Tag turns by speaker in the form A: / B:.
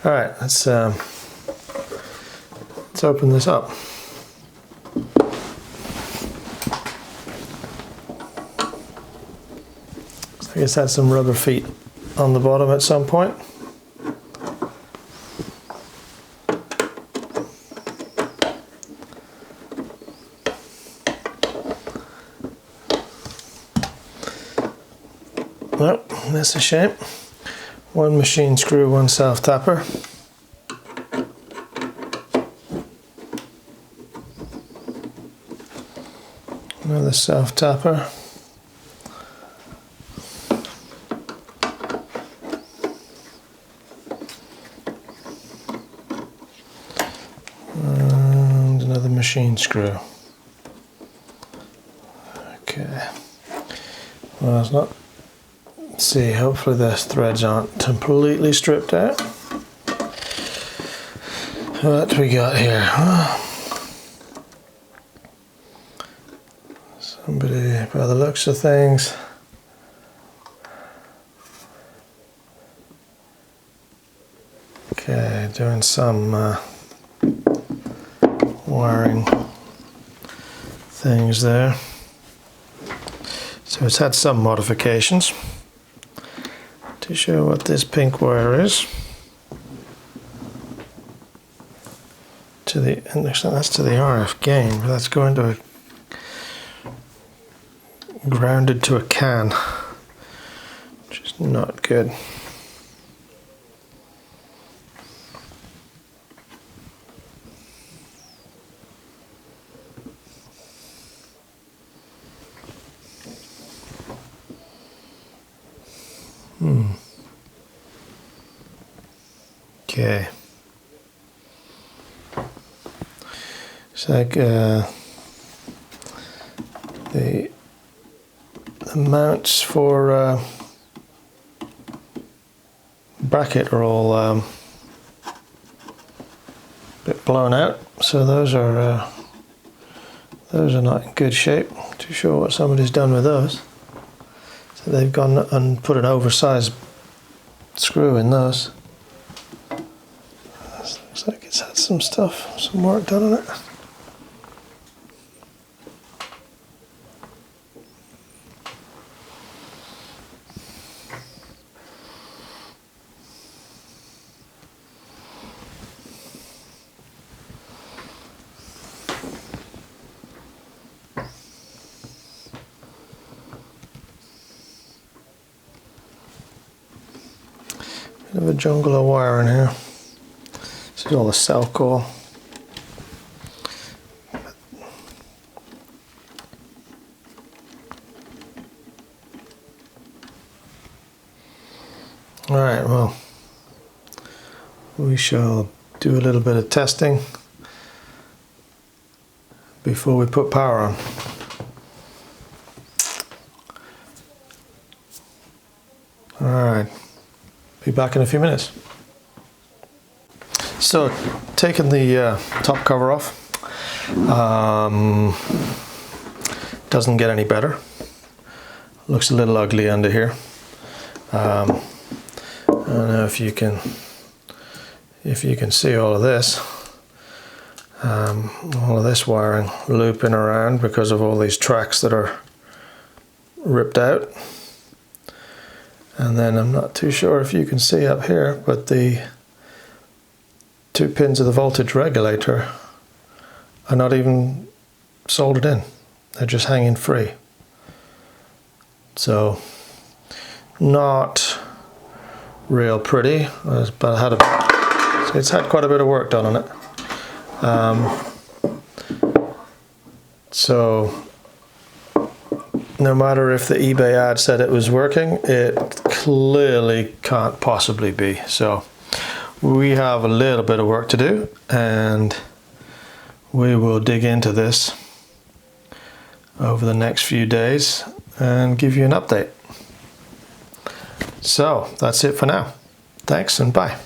A: All right, let's open this up. I guess had some rubber feet on the bottom at some point. Well, that's a shame. One machine screw, one self-tapper. Another self-tapper. And another machine screw. Okay. Well, it's not. Let's see, hopefully the threads aren't completely stripped out. What do we got here? Somebody, by the looks of things, okay, doing some wiring things there. So it's had some modifications. To show what this pink wire is, to the, and that's to the RF gain, but that's going to grounded to a can, which is not good. Okay. It's like the mounts for bracket are all a bit blown out, so those are not in good shape. Too sure what somebody's done with those. So they've gone and put an oversized screw in those. Looks like it's had some stuff, some work done on it. Bit of a jungle of wire in here. This is all the cell core. Alright, well, we shall do a little bit of testing before we put power on. Alright, be back in a few minutes. So, taking the top cover off, doesn't get any better. Looks a little ugly under here. I don't know if you can see all of this. All of this wiring looping around because of all these tracks that are ripped out. And then I'm not too sure if you can see up here, but the 2 pins of the voltage regulator are not even soldered in. They're just hanging free. So, not real pretty, but it's had quite a bit of work done on it. So, no matter if the eBay ad said it was working, it clearly can't possibly be. So we have a little bit of work to do, and we will dig into this over the next few days and give you an update. So that's it for now. Thanks and bye.